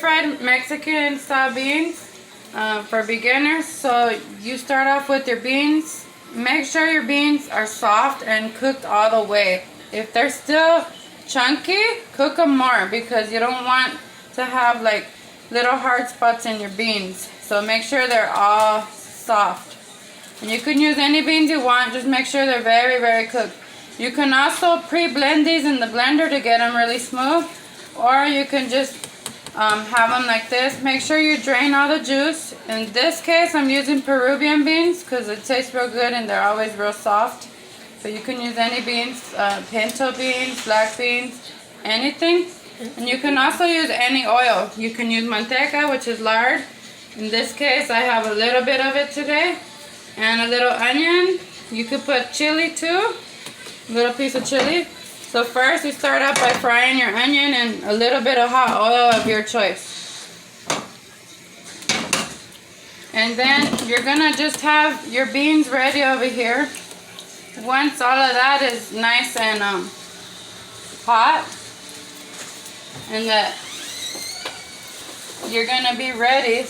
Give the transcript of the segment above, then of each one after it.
refried Mexican style beans for beginners. So you start off with your beans. Make sure your beans are soft and cooked all the way. If they're still chunky, cook them more because you don't want to have like little hard spots in your beans. So make sure they're all soft. And you can use any beans you want, just make sure they're very, very cooked. You can also pre-blend these in the blender to get them really smooth, or you can just have them like this. Make sure you drain all the juice. In this case, I'm using Peruvian beans because it tastes real good and they're always real soft. But you can use any beans, pinto beans, black beans, anything. And you can also use any oil. You can use manteca, which is lard. In this case, I have a little bit of it today. And a little onion. You could put chili too. A little piece of chili. So first you start out by frying your onion in a little bit of hot oil of your choice. And then you're gonna just have your beans ready over here. Once all of that is nice and hot, and that you're gonna be ready,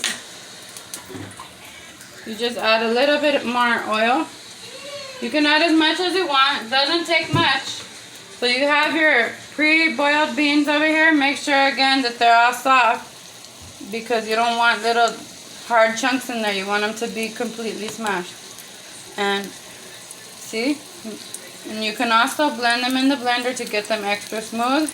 you just add a little bit more oil. You can add as much as you want. It doesn't take much. So you have your pre-boiled beans over here. Make sure again that they're all soft because you don't want little hard chunks in there. You want them to be completely smashed. And see? And you can also blend them in the blender to get them extra smooth.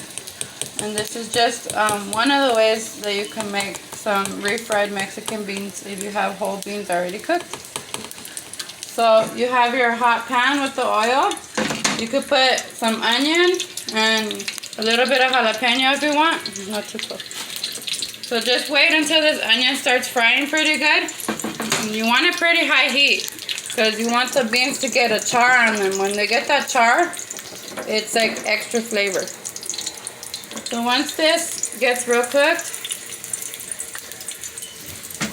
And this is just one of the ways that you can make some refried Mexican beans if you have whole beans already cooked. So you have your hot pan with the oil. You could put some onion and a little bit of jalapeno if you want. Not too close. So just wait until this onion starts frying pretty good. And you want a pretty high heat because you want the beans to get a char on them. When they get that char, it's like extra flavor. So once this gets real cooked,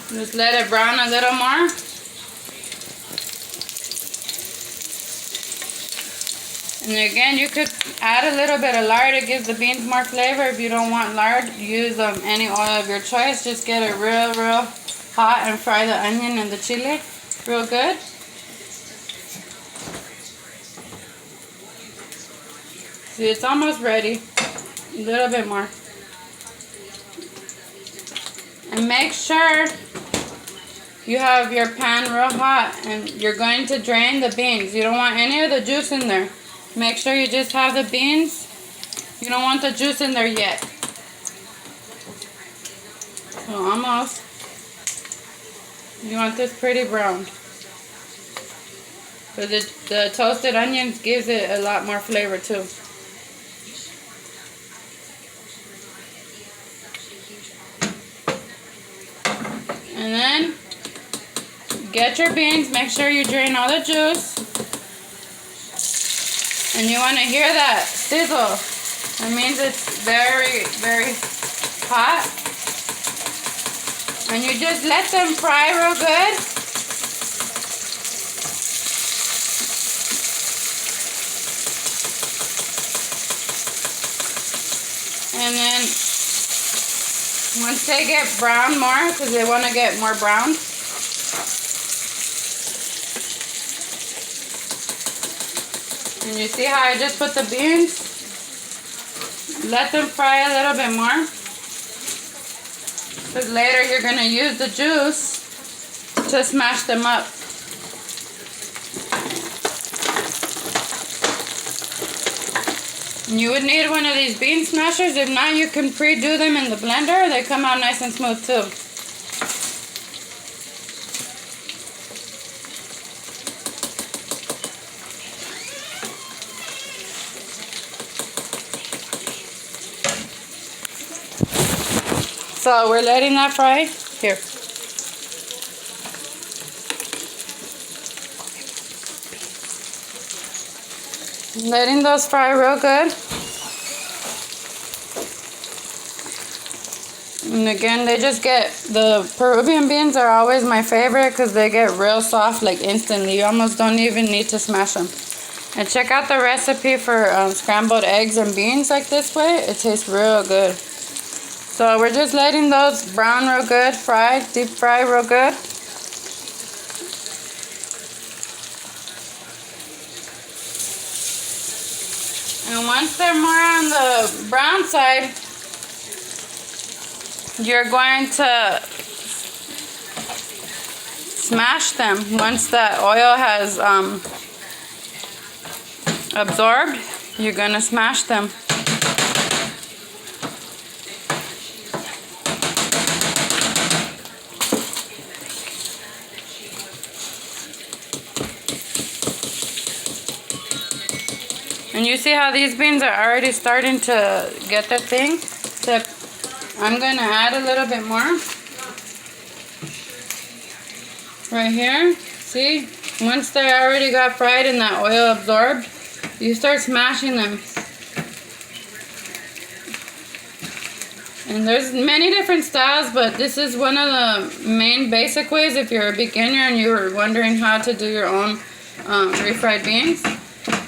just let it brown a little more. And again, you could add a little bit of lard. It gives the beans more flavor. If you don't want lard, use any oil of your choice. Just get it real hot and fry the onion and the chili real good. See, it's almost ready. A little bit more. And make sure you have your pan real hot and you're going to drain the beans. You don't want any of the juice in there. Make sure you just have the beans. You don't want the juice in there yet. So almost. You want this pretty brown. Because the toasted onions gives it a lot more flavor too. And then get your beans. Make sure you drain all the juice. And you want to hear that sizzle. That means it's very, very hot. And you just let them fry real good. And then once they get brown more, because they want to get more brown, and you see how I just put the beans? Let them fry a little bit more. Because later you're going to use the juice to smash them up. And you would need one of these bean smashers. If not, you can pre-do them in the blender. They come out nice and smooth too. So we're letting that fry. Here. Letting those fry real good. And again, they just get, the Peruvian beans are always my favorite because they get real soft like instantly. You almost don't even need to smash them. And check out the recipe for scrambled eggs and beans like this way. It tastes real good. So we're just letting those brown real good, deep fry real good. And once they're more on the brown side, you're going to smash them. Once the oil has absorbed, you're going to smash them. And you see how these beans are already starting to get the thing? Except I'm going to add a little bit more. Right here. See? Once they already got fried and that oil absorbed, you start smashing them. And there's many different styles, but this is one of the main basic ways if you're a beginner and you were wondering how to do your own refried beans.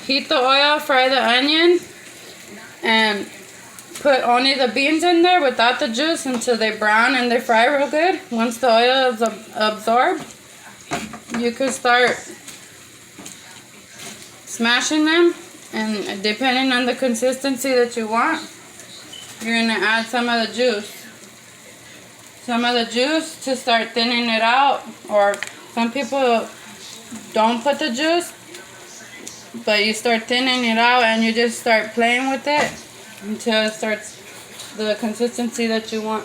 Heat the oil, fry the onion, and put only the beans in there without the juice until they brown and they fry real good. Once the oil is absorbed, you can start smashing them, and depending on the consistency that you want, you're going to add some of the juice. Some of the juice to start thinning it out, or some people don't put the juice, but you start thinning it out and you just start playing with it until it starts the consistency that you want.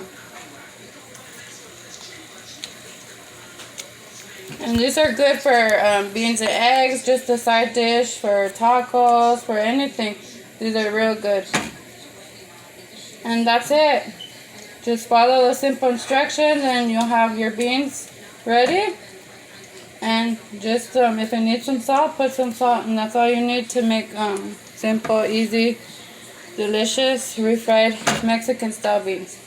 And these are good for beans and eggs, just a side dish, for tacos, for anything. These are real good. And that's it. Just follow the simple instructions and you'll have your beans ready. And just if it needs some salt, put some salt, and that's all you need to make simple, easy, delicious, refried Mexican style beans.